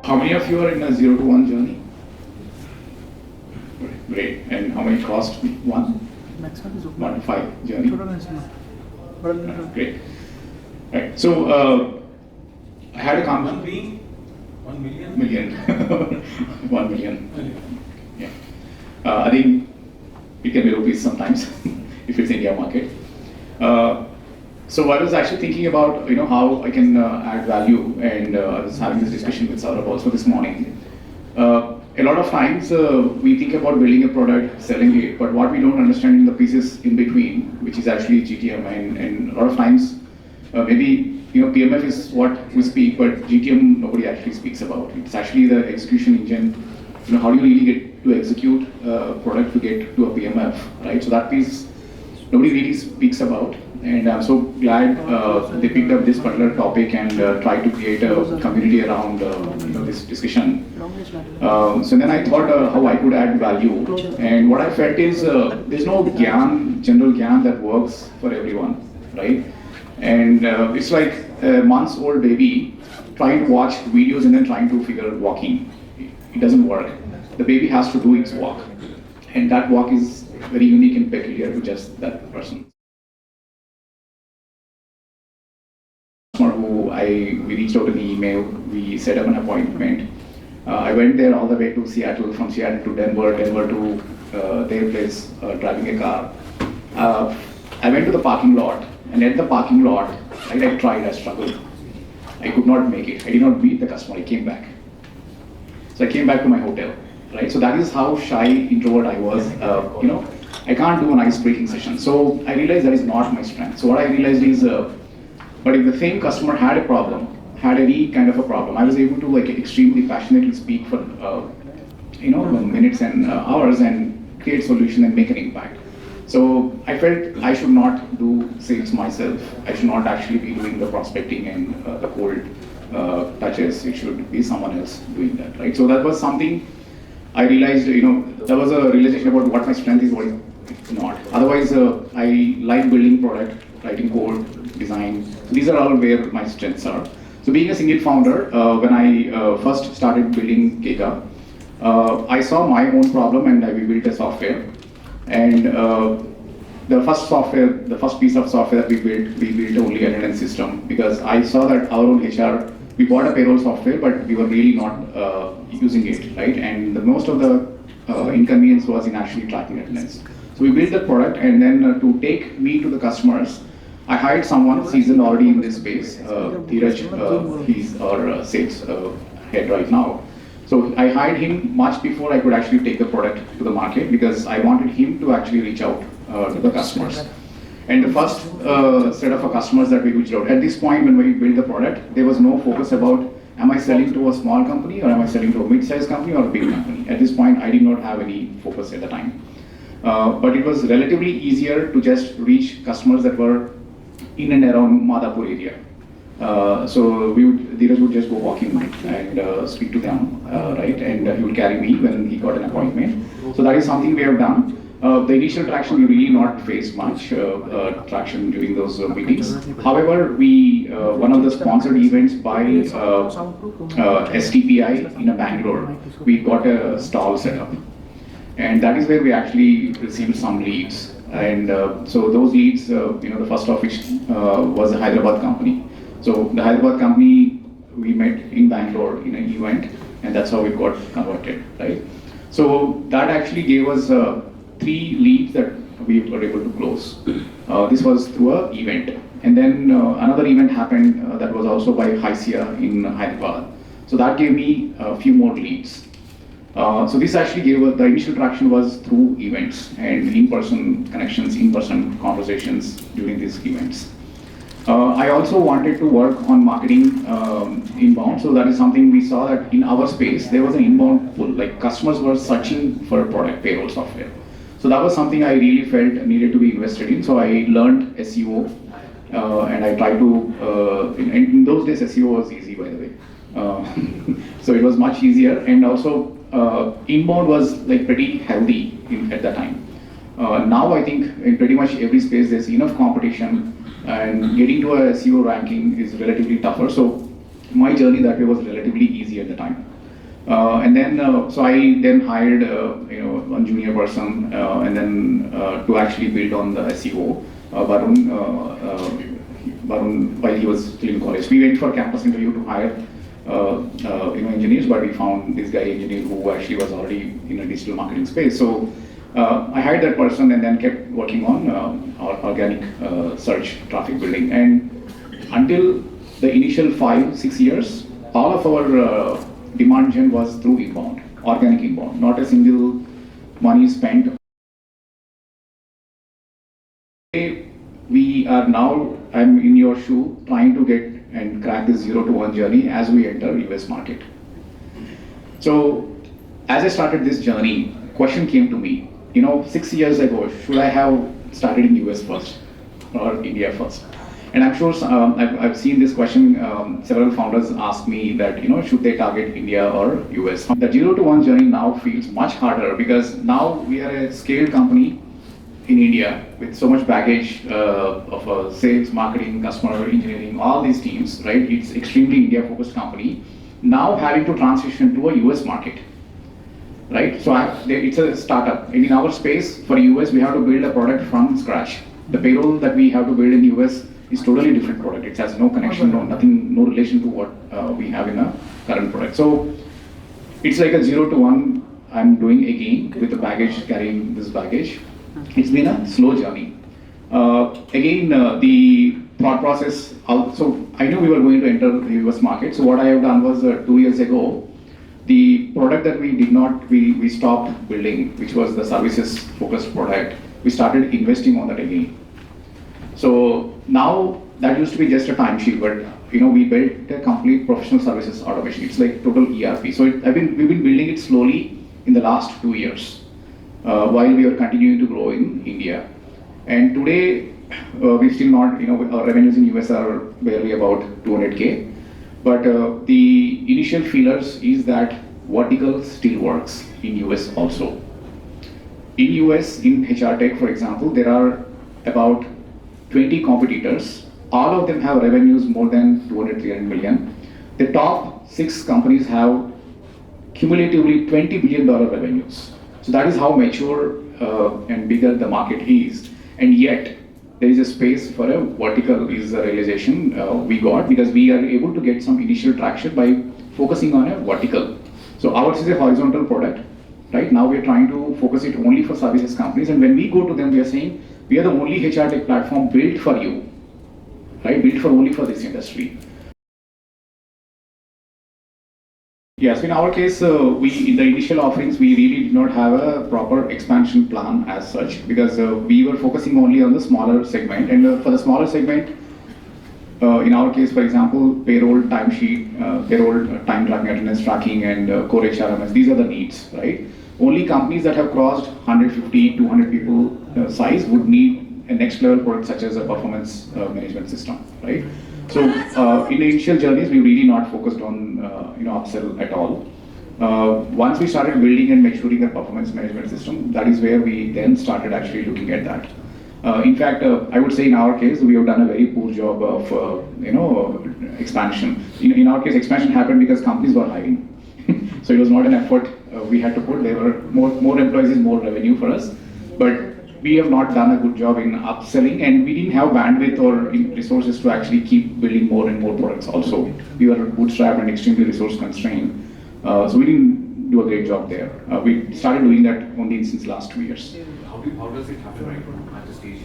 How many of you are in a 0 to 1 journey? Great. And how many cost? 1? 1 to 5 journey? Great. Right. So I had a company. 1 million. 1 million. Yeah. I think it can be rupees sometimes if it's India market. So I was actually thinking about how I can add value, and I was having this discussion with Saurabh also this morning. A lot of times we think about building a product, selling it, but what we don't understand in the pieces in between, which is actually GTM, and a lot of times maybe PMF is what we speak, but GTM nobody actually speaks about. It's actually the execution engine. How do you really get to execute a product to get to a PMF, right? So that piece nobody really speaks about. And I'm so glad they picked up this particular topic and tried to create a community around this discussion. So then I thought how I could add value, and what I felt is there's no general gyan that works for everyone, right? And it's like a months-old baby trying to watch videos and then trying to figure walking. It doesn't work. The baby has to do its walk, and that walk is very unique and peculiar to just that person. We reached out an email, we set up an appointment. I went there all the way to Seattle, from Seattle to Denver to their place, driving a car. I went to the parking lot, and at the parking lot, I struggled. I could not make it. I did not meet the customer, I came back. So I came back to my hotel, right? So that is how shy, introvert I was. I can't do an ice-breaking session. So I realized that is not my strength. So what I realized is, but if the same customer had a problem, had any kind of a problem, I was able to extremely passionately speak for minutes and hours and create solution and make an impact. So I felt I should not do sales myself. I should not actually be doing the prospecting and the cold touches. It should be someone else doing that, right? So that was something I realized. There was a realization about what my strength is, what is not. Otherwise, I like building product, writing code, design. So these are all where my strengths are. So being a single founder, when I first started building Keka, I saw my own problem and we built a software. And the first piece of software that we built only attendance system, because I saw that our own HR, we bought a payroll software, but we were really not using it, right? And most of the inconvenience was in actually tracking attendance. So we built the product, and then to take me to the customers, I hired someone seasoned already in this space. Dheeraj, he's our sales head right now. So I hired him much before I could actually take the product to the market, because I wanted him to actually reach out to the customers. And the first set of customers that we reached out, at this point when we built the product, there was no focus about, am I selling to a small company or am I selling to a mid-sized company or a big company? At this point, I did not have any focus at the time. But it was relatively easier to just reach customers that were in and around Madhapur area. So Dheeraj would just go walking and speak to them, right? And he would carry me when he got an appointment. So that is something we have done. The initial traction, we really not faced much traction during those meetings. However, one of the sponsored events by STPI in Bangalore, we got a stall set up. And that is where we actually received some leads. And so those leads, the first of which was a Hyderabad company. So the Hyderabad company, we met in Bangalore in an event, and that's how we got converted, right? So that actually gave us 3 leads that we were able to close. This was through an event. And then another event happened that was also by Hysia in Hyderabad. So that gave me a few more leads. So this actually gave us, the initial traction was through events and in-person connections, in-person conversations during these events. I also wanted to work on marketing inbound. So that is something we saw that in our space, there was an inbound pull, like customers were searching for a product, payroll software. So that was something I really felt needed to be invested in. So I learned SEO and I tried to, in those days SEO was easy, by the way. So it was much easier, and also inbound was like pretty healthy at that time. Now I think in pretty much every space there's enough competition, and getting to a SEO ranking is relatively tougher. So my journey that way was relatively easy at the time. And then, so I then hired, one junior person, and then to actually build on the SEO, Varun, while he was still in college. We went for campus interview to hire, engineers, but we found this guy engineer who actually was already in a digital marketing space. So I hired that person and then kept working on our organic search traffic building. And until the initial 5-6 years, all of our demand gen was through inbound, organic inbound, not a single money spent. We are now, I'm in your shoe, trying to get and crack this 0 to 1 journey as we enter US market. So as I started this journey, question came to me, 6 years ago, should I have started in US first or India first? And I'm sure I've seen this question, several founders ask me that, should they target India or US? The 0 to 1 journey now feels much harder because now we are a scaled company in India with so much baggage of sales, marketing, customer engineering, all these teams, right? It's extremely India-focused company. Now having to transition to a US market, right? So it's a startup. And in our space, for US, we have to build a product from scratch. The payroll that we have to build in US is totally different product. It has no connection, no relation to what we have in a current product. So it's like a 0 to 1 I'm doing again with the baggage, carrying this baggage. It's been a slow journey. The thought process, so I knew we were going to enter the US market. So what I have done was 2 years ago, the product that we stopped building, which was the services focused product, we started investing on that again. So now that used to be just a timesheet, but we built a complete professional services automation. It's like total ERP. So we've been building it slowly in the last 2 years while we are continuing to grow in India. And today we've still not, our revenues in US are barely about 200K. But the initial feelers is that vertical still works in US also. In US, in HR tech, for example, there are about 20 competitors. All of them have revenues more than 200, 300 million. The top 6 companies have cumulatively $20 billion revenues. So that is how mature and bigger the market is. And yet, there is a space for a vertical is the realization we got because we are able to get some initial traction by focusing on a vertical. So ours is a horizontal product. Right now, we are trying to focus it only for services companies. And when we go to them, we are saying, we are the only HR tech platform built for you, right? Built for only for this industry. Yes, in our case, in the initial offerings, we really did not have a proper expansion plan as such because we were focusing only on the smaller segment. And for the smaller segment, in our case, for example, payroll, timesheet, payroll, time tracking, attendance tracking, and core HRMS, these are the needs, right? Only companies that have crossed 150, 200 people size would need a next level product such as a performance management system, right? So in the initial journeys, we really not focused on upsell at all. Once we started building and maturing a performance management system, that is where we then started actually looking at that. In fact, I would say in our case, we have done a very poor job of expansion. In our case, expansion happened because companies were hiring. So it was not an effort we had to put. There were more employees is more revenue for us. But we have not done a good job in upselling, and we didn't have bandwidth or resources to actually keep building more and more products also. We were bootstrapped and extremely resource constrained. So we didn't do a great job there. We started doing that only since last 2 years. How does it happen right now at the stage?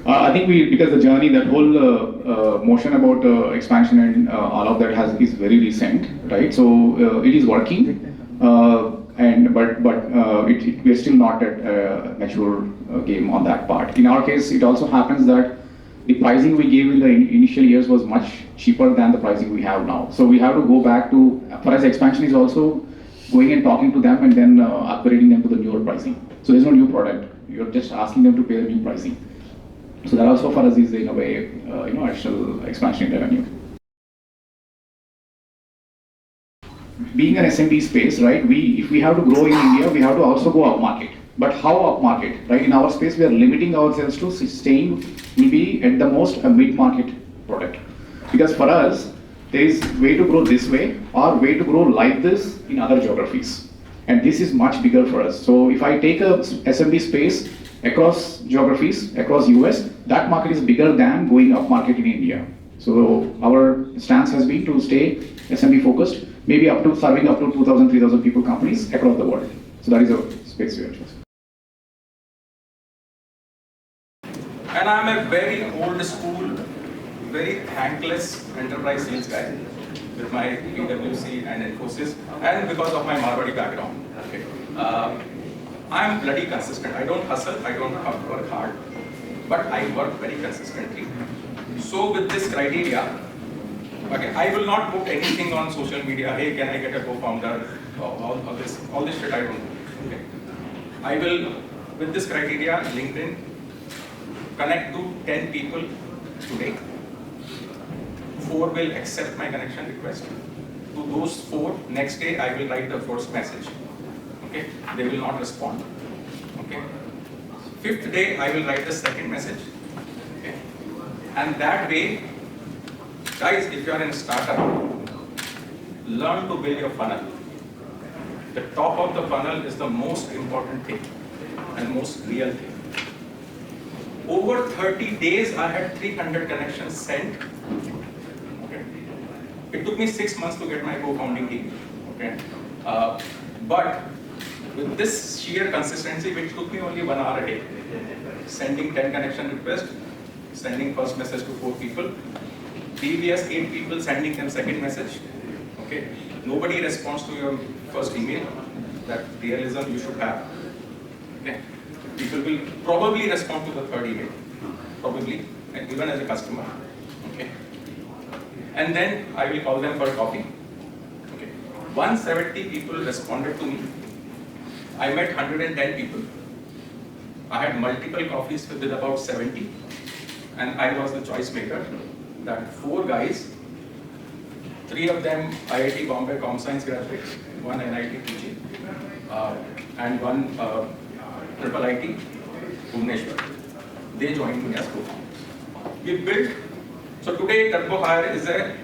I think because the journey, that whole motion about expansion and all of that is very recent, right? So it is working, but we're still not at a mature game on that part. In our case, it also happens that the pricing we gave in the initial years was much cheaper than the pricing we have now. So we have to go back to, for us, expansion is also going and talking to them and then upgrading them to the newer pricing. So there's no new product. You're just asking them to pay the new pricing. So that also for us is in a way, additional expansion in revenue. Being an SMB space, right? If we have to grow in India, we have to also go up market. But how up market, right? In our space, we are limiting ourselves to staying will be at the most a mid-market product. Because for us, There is way to grow this way or way to grow like this in other geographies. And this is much bigger for us. So if I take a SMB space across geographies, across US, that market is bigger than going up market in India. So our stance has been to stay SMB focused, maybe up to serving up to 2,000, 3,000 people companies across the world. So that is a space we are choosing. And I'm a very old school, very thankless enterprise sales guy with my PwC and Infosys, and because of my Marwadi background. Okay. I'm bloody consistent. I don't hustle, I don't work hard, but I work very consistently. So with this criteria, okay, I will not put anything on social media. Hey, can I get a co-founder? All this shit I don't do. Okay. I will, with this criteria, LinkedIn, connect to 10 people today. 4 will accept my connection request. To those 4, next day I will write the first message. Okay, they will not respond. Okay, 5th day I will write the second message. Okay, and that way, guys, if you are in a startup, learn to build your funnel. The top of the funnel is the most important thing and most real thing. Over 30 days, I had 300 connections sent. Okay. It took me 6 months to get my co-founding team. Okay. But with this sheer consistency, which took me only 1 hour a day, sending 10 connection requests, sending first message to 4 people, previous 8 people sending them second message. Okay. Nobody responds to your first email. That realism you should have. Okay. People will probably respond to the third email, probably, and even as a customer. Okay. And then I will call them for coffee. Okay. 170 people responded to me. I met 110 people. I had multiple coffees with about 70, and I was the choice maker. That 4 guys, 3 of them IIT Bombay Com Science graduates, 1 NIT teaching, and 1 Triple IT, Bhubaneswar. They joined me as co-founders. We built, so today TurboHire is a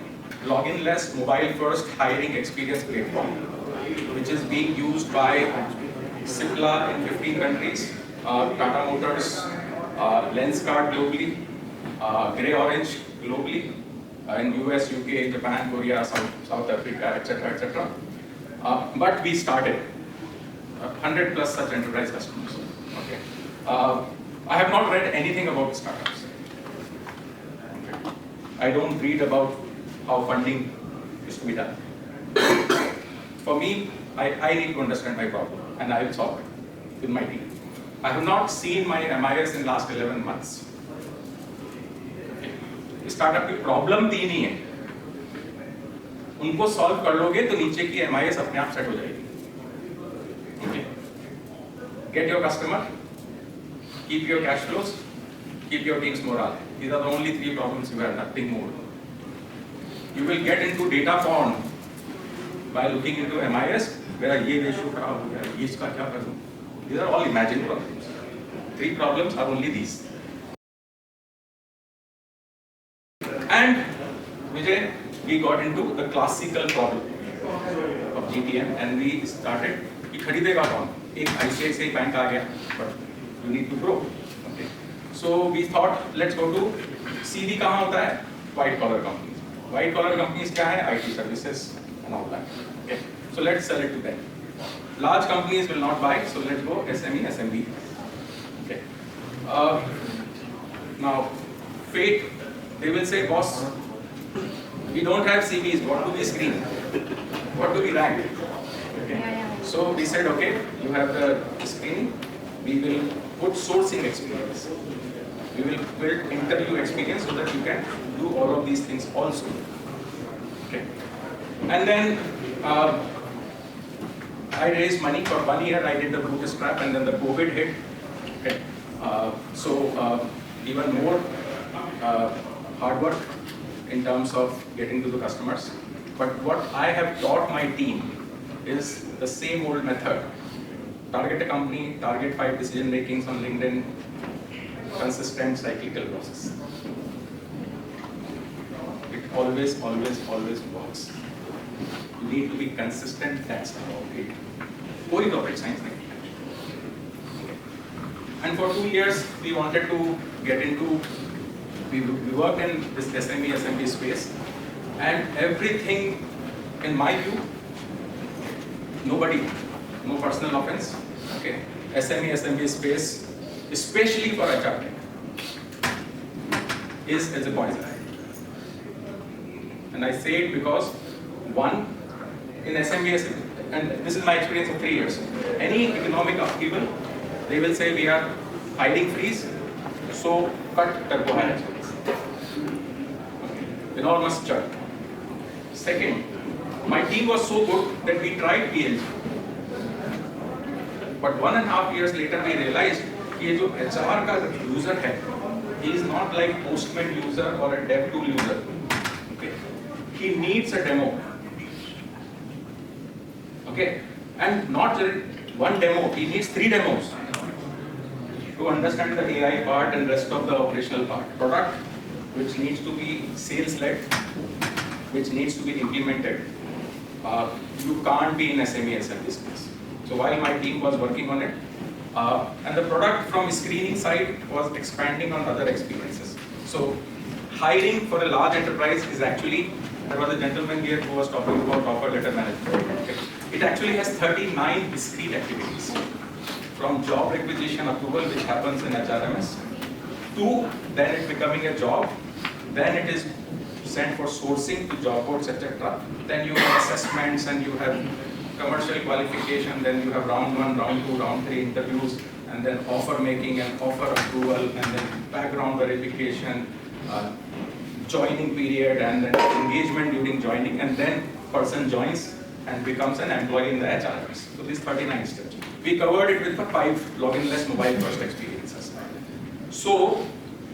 login-less, mobile-first hiring experience platform, which is being used by Cipla in 15 countries, Tata Motors, Lenskart globally, Grey Orange globally, in US, UK, Japan, Korea, South Africa, etc., etc. But we started 100 plus such enterprise customers. Okay. I have not read anything about startups. Okay. I don't read about how funding is to be done. For me, I need to understand my problem, and I will solve it with my team. I have not seen my MIS in last 11 months. Okay. Startup की problem 3 ही है. उनको solve कर लोगे तो नीचे की MIS अपने आप set हो जाएगी. Okay. Get your customer, keep your cash flows, keep your team's morale. These are the only 3 problems you have, nothing more. You will get into data pond by looking into MIS, where ये ratio खराब हो गया, ये इसका क्या करूँ? These are all imagined problems. 3 problems are only these. And Vijay, we got into the classical problem of GTM, and we started. कि खरीदेगा कौन? एक ICICI बैंक आ गया, but you need to grow. Okay. So we thought, let's go to CV कहाँ होता है? White collar companies. White collar companies क्या है? IT services and all that. Okay. So let's sell it to them. Large companies will not buy, so let's go SME, SMB. Okay. Now, fate, they will say, boss, we don't have CVs. What do we screen? What do we rank? Okay. So we said, okay, you have the screening. We will put sourcing experience. We will build interview experience so that you can do all of these things also. Okay. And then I raised money for 1 year. I did the bootstrap, and then the COVID hit. Okay. Even more hard work in terms of getting to the customers. But what I have taught my team is the same old method. Target a company, target 5 decision makings on LinkedIn, consistent cyclical process. always works. You need to be consistent, that's about it. कोई rocket science नहीं है. And for 2 years, we wanted to get into, we worked in this SME space, and everything, in my view, nobody, no personal offense, okay, SME space, especially for HR tech, is as a poison. And I say it because, one, in SME, and this is my experience of 3 years, any economic upheaval, they will say we are hiring freeze, so cut TurboHire expense. Okay. Enormous churn. Second, my team was so good that we tried PLG. But 1.5 years later, we realized कि ये जो HR का user है, he is not like Postman user or a DevTool user. Okay. He needs a demo. Okay. And not just one demo, he needs 3 demos to understand the AI part and rest of the operational part. Product, which needs to be sales-led, which needs to be implemented. You can't be in SME space. So while my team was working on it, and the product from screening side was expanding on other experiences. So hiring for a large enterprise is actually, there was a gentleman here who was talking about offer letter management. Okay. It actually has 39 discrete activities. From job requisition approval, which happens in HRMS, to then it becoming a job, then it is sent for sourcing to job boards, etc. Then you have assessments and you have commercial qualification, then you have round 1, round 2, round 3 interviews, and then offer making and offer approval, and then background verification, joining period, and then engagement during joining, and then person joins and becomes an employee in the HRMS. So these 39 steps. We covered it with the 5 login-less mobile first experiences. So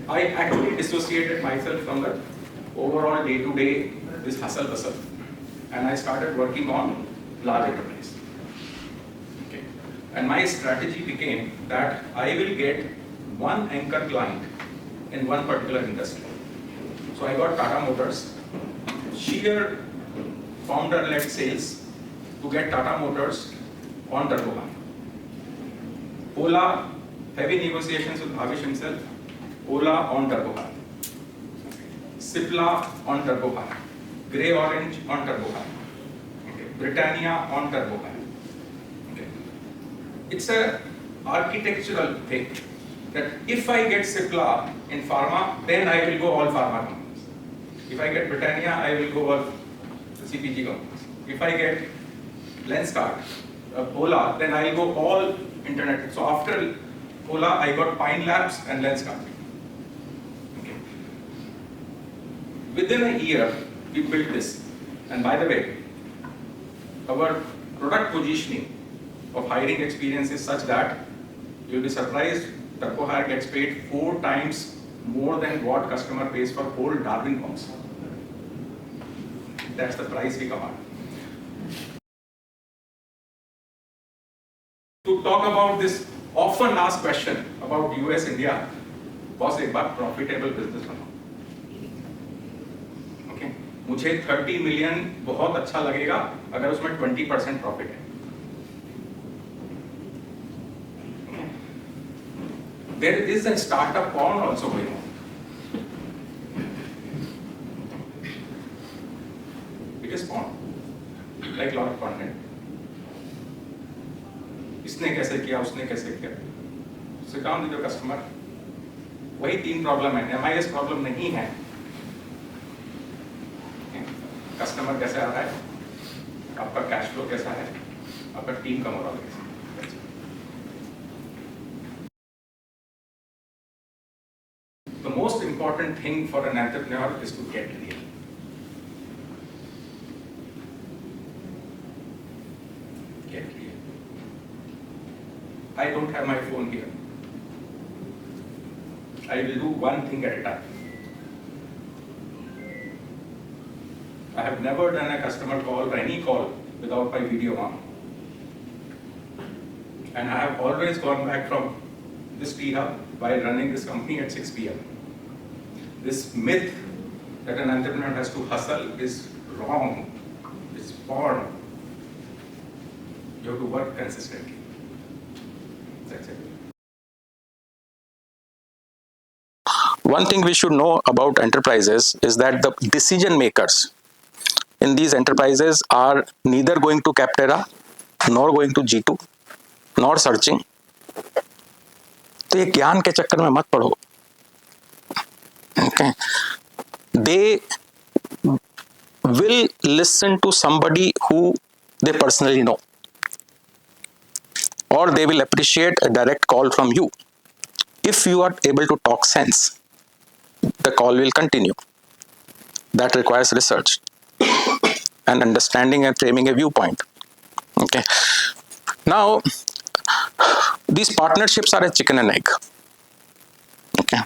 I actually dissociated myself from the overall day-to-day, this hustle, and I started working on large enterprise. Okay. And my strategy became that I will get one anchor client in one particular industry. So I got Tata Motors, sheer founder-led sales to get Tata Motors on TurboHire. Ola, heavy negotiations with Bhavish himself, Ola on TurboHire. Cipla on TurboHire. Grey Orange on TurboHire. Okay. Britannia on TurboHire. Okay. It's a architectural thing that if I get Cipla in pharma, then I will go all pharma companies. If I get Britannia, I will go all CPG companies. If I get Lenskart, Ola, then I will go all internet. So after Ola, I got Pine Labs and Lenskart. Okay. Within a year, we built this. And by the way, our product positioning of hiring experience is such that you'll be surprised, TurboHire gets paid 4 times more than what customer pays for whole Darwin box. That's the price we command. To talk about this often asked question about US, India, was एक बार profitable business बना. Okay, मुझे 30 million बहुत अच्छा लगेगा अगर उसमें 20% profit है. Okay. There is a startup porn also going on. It is porn, like a lot of content. इसने कैसे किया, उसने कैसे किया. Sit down with your customer. वही 3 प्रॉब्लम है. MIS प्रॉब्लम नहीं है. कस्टमर कैसे आ रहा है, आपका कैश फ्लो कैसा है, आपका टीम का मोरल कैसा है. The most important thing for an entrepreneur is to get real. Get real. I don't have my phone here. I will do one thing at a time. I have never done a customer call or any call without my video on. And I have always gone back from this T-Hub while running this company at 6 p.m. This myth that an entrepreneur has to hustle is wrong. It's born. You have to work consistently. That's it. One thing we should know about enterprises is that the decision makers in these enterprises are neither going to Capterra, nor going to G2, nor searching. तो ये ज्ञान के चक्कर में मत पड़ो. Okay. They will listen to somebody who they personally know, or they will appreciate a direct call from you. If you are able to talk sense, the call will continue. That requires research and understanding and framing a viewpoint. Okay. Now, these partnerships are a chicken and egg. Okay.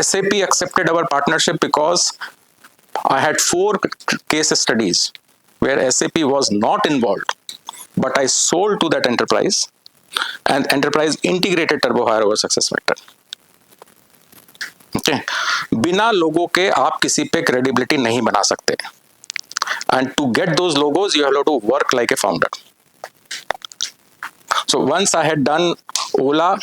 SAP accepted our partnership because I had 4 case studies where SAP was not involved, but I sold to that enterprise, and enterprise integrated TurboHire over SuccessFactors. Okay. बिना लोगों के आप किसी पे credibility नहीं बना सकते. And to get those logos, you have to work like a founder. So once I had done Ola,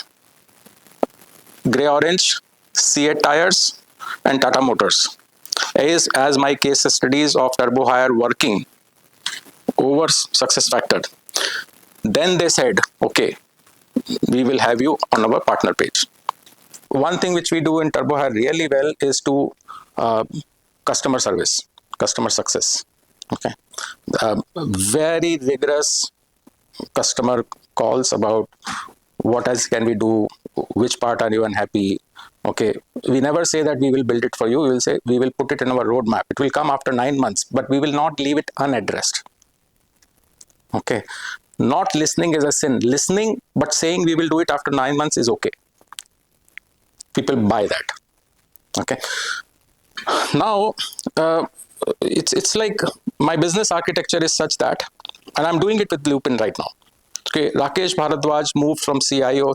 Grey Orange, C8 Tires, and Tata Motors as my case studies of TurboHire working over SuccessFactors. Then they said, okay, we will have you on our partner page. One thing which we do in TurboHire really well is to customer service, customer success. Okay, very rigorous customer calls about what else can we do, which part are you unhappy. Okay, we never say that we will build it for you. We will say we will put it in our roadmap. It will come after 9 months, but we will not leave it unaddressed. Okay, not listening is a sin. Listening but saying we will do it after 9 months is okay. People buy that. Okay. Now, it's like my business architecture is such that, and I'm doing it with Lupin right now. Okay, Rakesh Bharadwaj moved from CIO